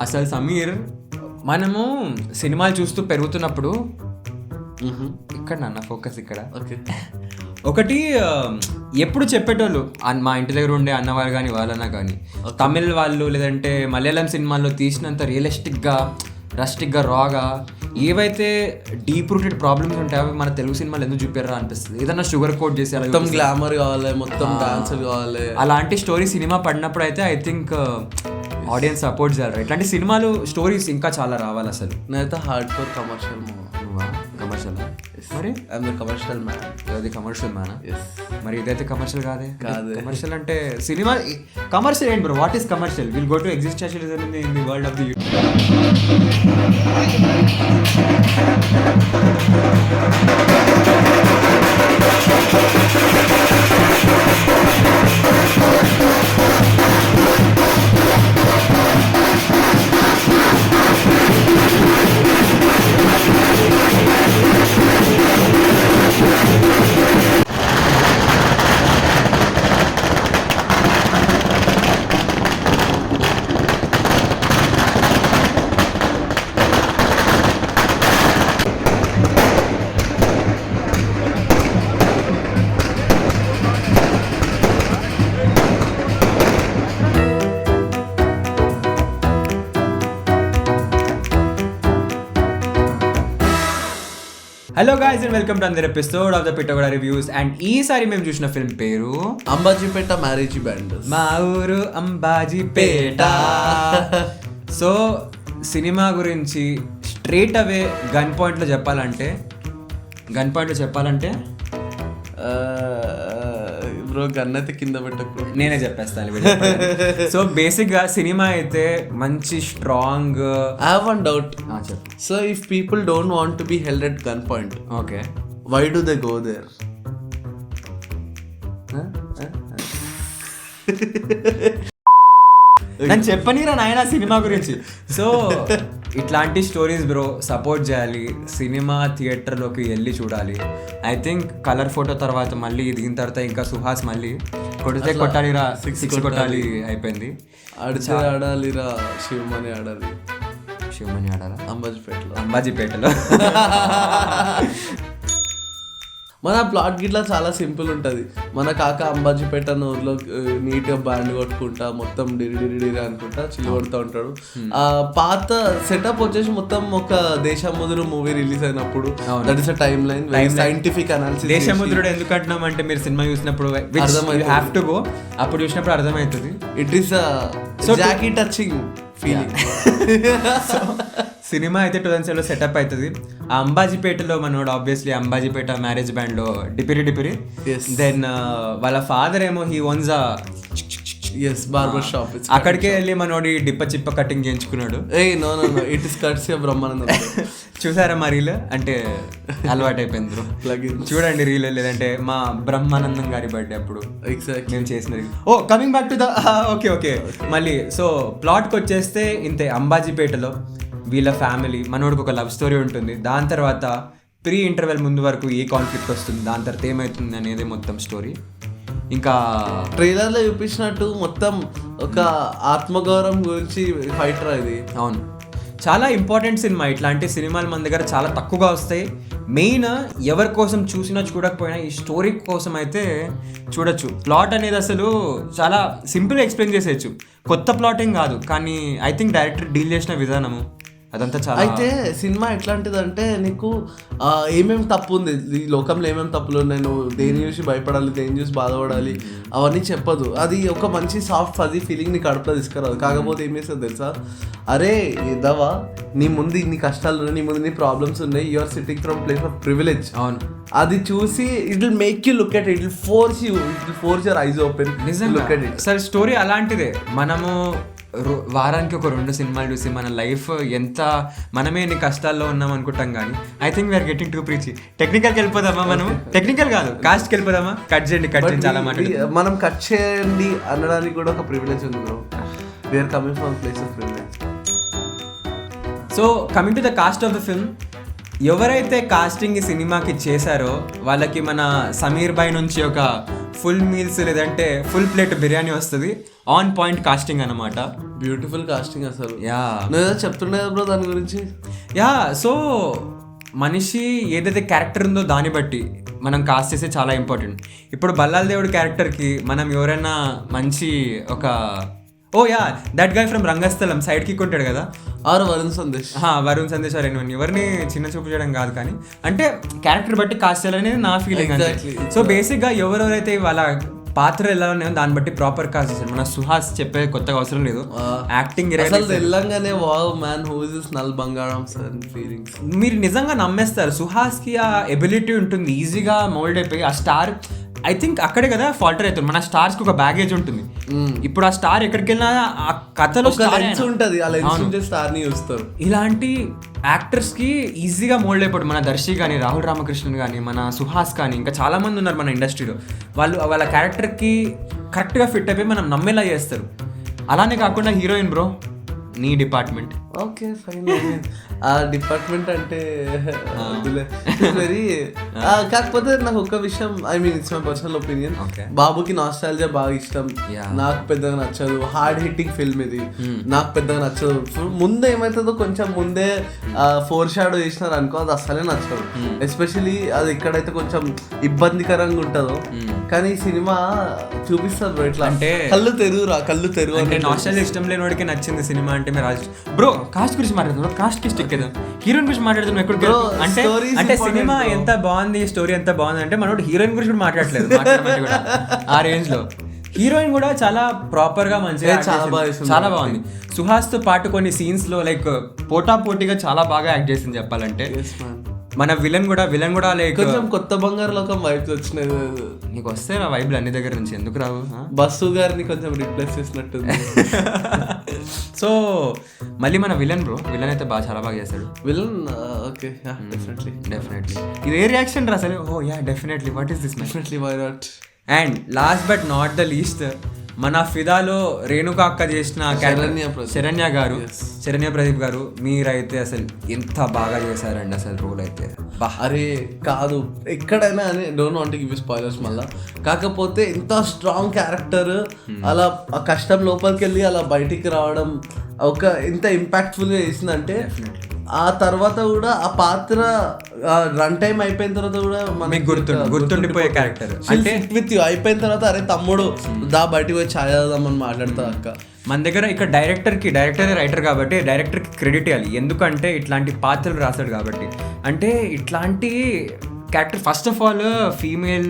అసలు సమీర్, మనము సినిమాలు చూస్తూ పెరుగుతున్నప్పుడు ఇక్కడ నాన్న ఫోకస్ ఇక్కడ ఓకే ఒకటి ఎప్పుడు చెప్పేటోళ్ళు మా ఇంటి దగ్గర ఉండే అన్నవాళ్ళు కానీ వాళ్ళన్నా కానీ తమిళ్ వాళ్ళు లేదంటే మలయాళం సినిమాల్లో తీసినంత రియలిస్టిక్గా రస్టిక్గా రాగా ఏవైతే డీప్ రూటెడ్ ప్రాబ్లమ్స్ ఉంటాయో అవి మన తెలుగు సినిమాలు ఎందుకు చూపారా అనిపిస్తుంది. ఏదన్నా షుగర్ కోట్ చేసి మొత్తం గ్లామర్ కావాలి, మొత్తం డాన్సర్ కావాలి, అలాంటి స్టోరీ సినిమా పడినప్పుడు అయితే ఐ థింక్ ఆడియన్స్ సపోర్ట్ చేయాలి. ఇట్లాంటి సినిమాలు స్టోరీస్ ఇంకా చాలా రావాలి. అసలు నేనైతే హార్డ్ కోర్ కమర్షియల్ కమర్షియల్ మరి ఐఎమ్ ద కమర్షియల్ మ్యాన్. అది కమర్షియల్ మ్యానా? మరి ఇదైతే కమర్షియల్ కాదే. కాదు. కమర్షియల్ అంటే సినిమా కమర్షియల్ ఏంటి bro? What is commercial? Will go to existentialism in the world of the hello guys and welcome to another episode of the Pittagoda reviews. And ఈసారి మేము చూసిన ఫిల్మ్ పేరు అంబాజీపేట మ్యారేజ్ బ్యాండ్. మా ఊరు అంబాజీపేట. సో సినిమా గురించి straight away gun పాయింట్లో చెప్పాలంటే bro గన్నైతే కింద పెట్టకు, నేనే చెప్పేస్తాను. సో బేసిక్గా సినిమా అయితే మంచి strong. I have one doubt. చెప్పు. So if people don't want to be held at gunpoint, okay, why do they go there? నేను చెప్పనీరా నాయన సినిమా గురించి. సో ఇట్లాంటి స్టోరీస్ బ్రో సపోర్ట్ చేయాలి. సినిమా థియేటర్లోకి వెళ్ళి చూడాలి. ఐ థింక్ కలర్ ఫోటో తర్వాత మళ్ళీ దిగిన తర్వాత ఇంకా సుహాస్ మళ్ళీ కొడితే కొట్టాలిరా, సిక్స్ కొట్టాలి అయిపోయింది. ఆడితే ఆడాలిరా, శివమని ఆడాలి. శివమని ఆడాలా? అంబాజీపేటలో మన ప్లాట్ గిట్లా చాలా సింపుల్ ఉంటుంది. మన కాక అంబాజీపేట ఊర్లో నీట్గా బ్యాండ్ కొట్టుకుంటా మొత్తం డిరి అనుకుంటా చిల్లు కొడుతూ ఉంటాడు. ఆ పాత సెటప్ వచ్చేసి మొత్తం ఒక దేశముద్రు మూవీ రిలీజ్ అయినప్పుడు that is a timeline, scientific analysis. దేశముద్రుడు ఎందుకు అంటున్నాం అంటే మీరు సినిమా చూసినప్పుడు హ్యావ్ టు గో, అప్పుడు చూసినప్పుడు అర్థమవుతుంది. ఇట్ ఈస్ జాకీ టచింగ్ ఫీలింగ్. సినిమా అయితే 2007లో సెటప్ అవుతుంది. ఆ అంబాజీపేటలో మనోడు ఆబ్వియస్లీ అంబాజీపేట మ్యారేజ్ బ్యాండ్లో డిపిరి. దెన్ వాళ్ళ ఫాదర్ ఏమో హీ ఓన్స్ బార్బర్ షాప్. అక్కడికే వెళ్ళి మనోడి చిప్ప కటింగ్ చేయించుకున్నాడు. It is cuts Brahmanandam. చూసారా మా రీల్? అంటే అలవాటు అయిపోయింది. చూడండి రీల్, లేదంటే మా బ్రహ్మానందం గారి బర్త్డే అప్పుడు మేము చేసినది. Oh coming back to the okay మళ్ళీ. సో ప్లాట్కి వచ్చేస్తే ఇంతే. అంబాజీపేటలో వీళ్ళ ఫ్యామిలీ, మనోడికి ఒక లవ్ స్టోరీ ఉంటుంది. దాని తర్వాత ప్రీ ఇంటర్వెల్ ముందు వరకు ఏ కాన్ఫ్లిక్ట్ వస్తుంది, దాని తర్వాత ఏమవుతుంది అనేది మొత్తం స్టోరీ. ఇంకా ట్రైలర్లో చూపించినట్టు మొత్తం ఒక ఆత్మగౌరవం గురించి ఫైటర్ ఇది. అవును, చాలా ఇంపార్టెంట్ సినిమా. ఇట్లాంటి సినిమాలు మన దగ్గర చాలా తక్కువగా వస్తాయి. మెయిన్ ఎవరి కోసం చూసినా చూడకపోయినా ఈ స్టోరీ కోసం అయితే చూడొచ్చు. ప్లాట్ అనేది అసలు చాలా సింపుల్గా ఎక్స్ప్లెయిన్ చేసేయచ్చు. కొత్త ప్లాటింగ్ కాదు, కానీ ఐ థింక్ డైరెక్టర్ డీల్ చేసిన విధానము అదంతా చాలా. అయితే సినిమా ఎట్లాంటిది అంటే నీకు ఏమేమి తప్పు ఉంది ఈ లోకంలో, ఏమేమి తప్పులు ఉన్నాయి, నువ్వు దేని చూసి భయపడాలి, దేని చూసి బాధపడాలి అవన్నీ చెప్పదు. అది ఒక మంచి సాఫ్ట్ ఫజీ ఫీలింగ్ నీ కడుపులో తీసుకురాదు. కాకపోతే ఏం చేస్తుంది తెలుసా, అరే ఇదవా నీ ముందు ఇన్ని కష్టాలు ఉన్నాయి, నీ ముందు నీ ప్రాబ్లమ్స్ ఉన్నాయి, you are sitting from place of privilege. అవును, అది చూసి it will make you look at it, will force your eyes open. Look at it. Sir story అలాంటిదే. మనము వారానికి ఒక 2 సినిమాలు చూసి మన లైఫ్ ఎంత మనమే ఎన్ని కష్టాల్లో ఉన్నాం అనుకుంటాం. కానీ I think we're getting too preach. టెక్నికల్కి వెళ్ళిపోదామా? మనం టెక్నికల్ కాదు, కాస్ట్కి వెళ్ళిపోదామా? కట్ చేయండి చాలా మాట. మనం కట్ చేయండి అనడానికి కూడా ఒక ప్రివిలేజ్ ఉంది bro. We are coming from place of privilege. So coming to the cast of the film, ఎవరైతే కాస్టింగ్ ఈ సినిమాకి చేశారో వాళ్ళకి మన సమీర్ బాయ్ నుంచి ఒక ఫుల్ మీల్స్ లేదంటే ఫుల్ ప్లేట్ బిర్యానీ వస్తుంది. ఆన్ పాయింట్ కాస్టింగ్ అనమాట. బ్యూటిఫుల్ కాస్టింగ్ అసలు. యా నేను చెప్తుండే బ్రో దాని గురించి. యా సో మనిషి ఏదైతే క్యారెక్టర్ ఉందో దాన్ని బట్టి మనం కాస్ట్ చేసే చాలా ఇంపార్టెంట్. ఇప్పుడు బల్లాల దేవుడి క్యారెక్టర్కి మనం ఎవరైనా మంచి ఒక that guy from Rangasthalam side kick ఉంటాడు కదా, ఆరు వరుణ్ సందేశ్. వరుణ్ సందేశ్ ఎవరిని చిన్న చూపు చేయడం కాదు, కానీ అంటే క్యారెక్టర్ బట్టి కాస్ట్ చేయాలనేది నా ఫీలింగ్. సో బేసిక్గా ఎవరెవరైతే వాళ్ళ పాత్ర ఎలా ఉన్నాయో దాన్ని బట్టి ప్రాపర్ కాస్ట్ చేశారు. మన సుహాస్ చెప్పే కొత్తగా అవసరం లేదు. Acting Telangana wow man who is null బంగారం సార్ ఫీలింగ్స్ మీరు నిజంగా నమ్మేస్తారు. సుహాస్కి ఆ ఎబిలిటీ ఉంటుంది, ఈజీగా మోల్డ్ అయిపోయి ఆ స్టార్ ఐ థింక్ అక్కడే కదా ఫాల్టర్ అవుతుంది. మన స్టార్స్కి ఒక బ్యాగేజ్ ఉంటుంది. ఇప్పుడు ఆ స్టార్ ఎక్కడికి వెళ్ళినా ఆ కథలో ఉంటుంది, స్టార్ని చూస్తారు. ఇలాంటి యాక్టర్స్కి ఈజీగా మోల్డ్ అయిపోతుంది. మన దర్శి కానీ, రాహుల్ రామకృష్ణన్ కానీ, మన సుహాస్ కానీ, ఇంకా చాలామంది ఉన్నారు మన ఇండస్ట్రీలో. వాళ్ళ క్యారెక్టర్కి కరెక్ట్గా ఫిట్ అయిపోయి మనం నమ్మేలా చేస్తారు. అలానే కాకుండా హీరోయిన్ బ్రో నీ డిపార్ట్మెంట్. Okay fine. ఆ డిపార్ట్మెంట్ అంటే వెరీ కాకపోతే నాకు ఒక విషయం, I mean it's my personal opinion, బాబుకి నాస్టాల్జియా బాగా ఇష్టం. నాకు పెద్దగా నచ్చదు. హార్డ్ హిట్టింగ్ ఫిల్మ్ ఇది, నాకు పెద్దగా నచ్చదు. ముందే ఏమవుతుందో కొంచెం ముందే ఫోర్ షాడో చేసినారు అనుకో, అది అస్సలే నచ్చదు. ఎస్పెషలీ అది ఎక్కడైతే కొంచెం ఇబ్బందికరంగా ఉంటుందో. కానీ ఈ సినిమా చూపిస్తారు ఇట్లా అంటే కళ్ళు తెరువు అంటే నాస్టాల్జియా ఇష్టం లేని వాడికి నచ్చింది సినిమా అంటే మీరు బ్రో కాస్ట్ గురించి మాట్లాడుతున్నాం, కాస్ట్ కి స్టిక్ కదా, హీరోయిన్ గురించి మాట్లాడుతున్నాం ఎక్కడికి అంటే అంటే సినిమా ఎంత బాగుంది, స్టోరీ ఎంత బాగుంది అంటే మనోడు హీరోయిన్ గురించి కూడా మాట్లాడలేదు. ఆ రేంజ్ లో హీరోయిన్ కూడా చాలా ప్రాపర్ గా మంచిగా చాలా బాగుంది. సుహాస్ తో పాటు కొన్ని సీన్స్ లో లైక్ పోటాపోటీగా చాలా బాగా యాక్ట్ చేసింది చెప్పాలంటే. మన విలన్ కూడా లైక్ కొంచెం కొత్త బంగారు లోకం వైబ్స్ వచ్చినాయి. నీకు వస్తే ఆ వైబ్లు అన్ని దగ్గర నుంచి ఎందుకు రావు? బస్సు గారిని కొంచెం రిప్లేస్ చేసినట్టు. సో మళ్ళీ మన విలన్ అయితే చాలా బాగా చేశాడు. విలన్ ఓకే డెఫినెట్లీ ఇది ఏ రియాక్షన్ రా అసలు? Oh yeah definitely what is this definitely why not. And last but not the least మన ఫిదాలో రేణుకా అక్క చేసిన శరణ్య ప్రదీప్ గారు, మీరైతే అసలు ఎంత బాగా చేశారండి అసలు రోల్ అయితే. అరే కాదు ఎక్కడైనా అని don't want to give spoilers మళ్ళా. కాకపోతే ఎంత స్ట్రాంగ్ క్యారెక్టర్, అలా ఆ కష్టం లోపలికి వెళ్ళి అలా బయటికి రావడం ఒక ఎంత ఇంపాక్ట్ఫుల్గా చేసిందంటే. ఆ తర్వాత కూడా ఆ పాత్ర రన్ టైం అయిపోయిన తర్వాత కూడా మనకి గుర్తుండిపోయే క్యారెక్టర్ అంటే విత్ యూ అయిపోయిన తర్వాత అరే తమ్ముడు దా బయటికి పోయి ఛాయ్ చదువుదామని మాట్లాడతా అక్క. మన దగ్గర ఇక్కడ డైరెక్టర్ రైటర్ కాబట్టి డైరెక్టర్కి క్రెడిట్ ఇవ్వాలి, ఎందుకంటే ఇట్లాంటి పాత్రలు రాశాడు కాబట్టి. అంటే ఇట్లాంటి character first of all female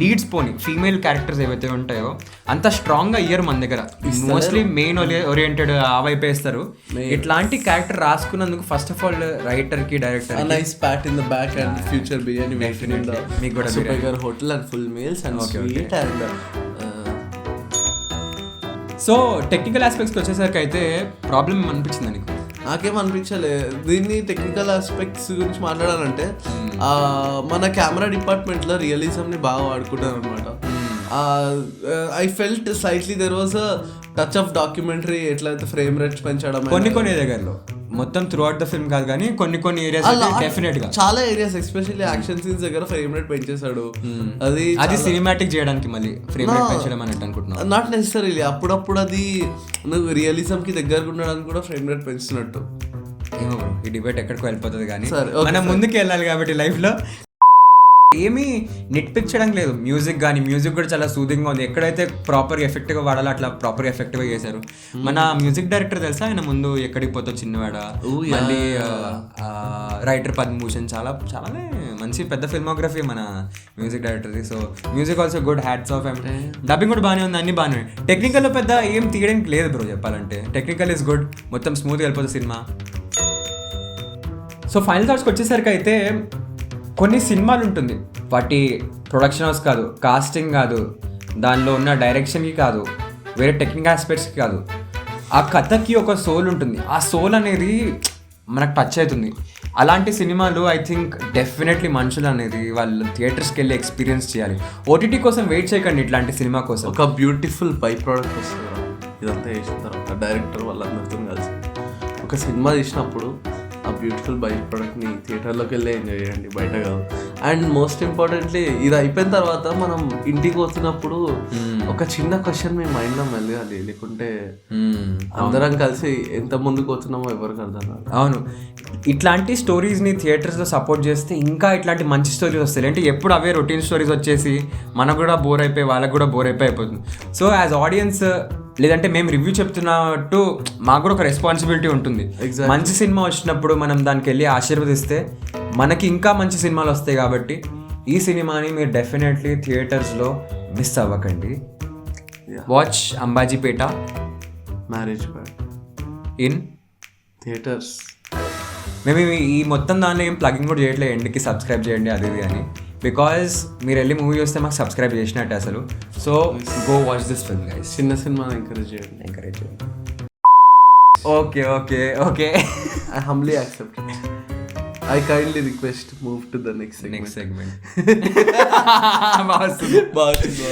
leads పోని ఫీమేల్ క్యారెక్టర్స్ ఏవైతే ఉంటాయో అంత స్ట్రాంగ్గా ఇయ్యరు మన దగ్గర. మోస్ట్లీ మెయిన్ ఓరియంటెడ్ ఆ వైపు వేస్తారు. ఇట్లాంటి క్యారెక్టర్ రాసుకున్నందుకు ఫస్ట్ ఆఫ్ ఆల్ రైటర్కి director nice pat in the back and future biryani మీకు కూడా super hotel and full meals and sweet and. So technical ఆస్పెక్ట్స్కి వచ్చేసరికి అయితే ప్రాబ్లం అనిపించింది నీకు? నాకేం అనిపించలే. దీన్ని టెక్నికల్ ఆస్పెక్ట్స్ గురించి మాట్లాడాలంటే మన కెమెరా డిపార్ట్మెంట్లో రియలిజంని బాగా వాడుకుంటారు అనమాట. I felt slightly there was a touch of documentary, ఎట్లయితే ఫ్రేమ్ రేట్స్ పెంచడం కొన్ని దగ్గరలో, మొత్తం త్రూ అవుట్ ద ఫిల్మ్ కాదు కానీ కొన్ని ఏరియాస్ డెఫినెట్ గా చాలా ఏరియాస్ ఎస్పెషల్లీ యాక్షన్ సీన్స్ దగ్గర ఫ్రేమ్ రేట్ పెంచేశాడు. అది సినిమాటిక్ చేయడానికి మళ్ళీ ఫ్రేమ్ రేట్ పెంచడం అని అనుకుంటున్నాను. నాట్ నెసెసరీలీ అప్పుడప్పుడు అది నువ్వు రియలిజం కి దగ్గరగా ఉండడానికి కూడా ఫ్రేమ్ రేట్ పెంచుతున్నట్టు. ఏమో ఈ డిబేట్ ఎక్కడికి వెళ్ళిపోతుంది కానీ మనం ముందుకు వెళ్ళాలి కాబట్టి లైఫ్ లో. ఏమీ నెట్ పిక్ చేయడం లేదు. మ్యూజిక్ కూడా చాలా సూదింగ్గా ఉంది. ఎక్కడైతే ప్రాపర్గా ఎఫెక్ట్గా వాడాలో అట్లా ప్రాపర్గా ఎఫెక్ట్గా చేశారు. మన మ్యూజిక్ డైరెక్టర్ తెలుసా, ఆయన ముందు ఎక్కడికి పోతావు చిన్నవాడ, మళ్ళీ రైటర్ పద్మభూషణ్, చాలానే మంచి పెద్ద ఫిల్మోగ్రఫీ మన మ్యూజిక్ డైరెక్టర్ది. So music also good, hats off. And dubbing కూడా బాగానే ఉంది, అన్ని బాగానే. టెక్నికల్లో పెద్ద ఏం తీయడానికి లేదు బ్రో చెప్పాలంటే. టెక్నికల్ ఇస్ గుడ్, మొత్తం స్మూత్గా వెళ్ళిపోతుంది సినిమా. సో ఫైనల్ థాట్స్కి వచ్చేసరికి అయితే కొన్ని సినిమాలు ఉంటుంది, వాటి ప్రొడక్షన్ హౌస్ కాదు, కాస్టింగ్ కాదు, దానిలో ఉన్న డైరెక్షన్కి కాదు, వేరే టెక్నికల్ ఆస్పెక్ట్స్కి కాదు, ఆ కథకి ఒక సోల్ ఉంటుంది. ఆ సోల్ అనేది మనకు టచ్ అవుతుంది. అలాంటి సినిమాలు ఐ థింక్ డెఫినెట్లీ మనుషులు అనేది వాళ్ళు థియేటర్స్కి వెళ్ళి ఎక్స్పీరియన్స్ చేయాలి. ఓటీటీ కోసం వెయిట్ చేయకండి, ఇట్లాంటి సినిమా కోసం. ఒక బ్యూటిఫుల్ బై ప్రోడక్ట్ వస్తుంది ఇదంతా చేసిన తర్వాత. డైరెక్టర్ వాళ్ళందరితో కలిసి ఒక సినిమా తీసినప్పుడు ఆ బ్యూటిఫుల్ బై ప్రోడక్ట్ని థియేటర్లోకి వెళ్ళి ఎంజాయ్ చేయండి, బయట కాదు. అండ్ మోస్ట్ ఇంపార్టెంట్లీ ఇది అయిపోయిన తర్వాత మనం ఇంటికి వస్తున్నప్పుడు ఒక చిన్న క్వశ్చన్ మీ మైండ్లో మెలగాలి, లేకుంటే అందరం కలిసి ఎంత ముందుకు వస్తున్నామో ఎవరికి అర్థం కాదు. అవును, ఇట్లాంటి స్టోరీస్ని థియేటర్స్లో సపోర్ట్ చేస్తే ఇంకా ఇట్లాంటి మంచి స్టోరీస్ వస్తాయి. అంటే ఎప్పుడు అవే రొటీన్ స్టోరీస్ వచ్చేసి మనకు కూడా బోర్ అయిపోయి వాళ్ళకు కూడా బోర్ అయిపోతుంది. సో యాజ్ ఆడియన్స్ లేదంటే మేము రివ్యూ చెప్తున్నట్టు మాకు కూడా ఒక రెస్పాన్సిబిలిటీ ఉంటుంది. మంచి సినిమా వచ్చినప్పుడు మనం దానికి వెళ్ళి ఆశీర్వదిస్తే మనకి ఇంకా మంచి సినిమాలు వస్తాయి. కాబట్టి ఈ సినిమాని మీరు డెఫినెట్లీ థియేటర్స్లో మిస్ అవ్వకండి. Watch Ambajipeta marriage in theatres. మేము ఈ మొత్తం దానిలో ఏం ప్లగింగ్ కూడా చేయట్లేదు, ఎండ్కి సబ్స్క్రైబ్ చేయండి అది ఇది అని. బికాజ్ మీరు వెళ్ళి మూవీ చూస్తే మాకు సబ్స్క్రైబ్ చేసినట్టే అసలు. So go watch this film guys. చిన్న సినిమాని ఎంకరేజ్ చేయండి. Okay okay okay, I humbly accept. I kindly request move to the next segment. Next segment.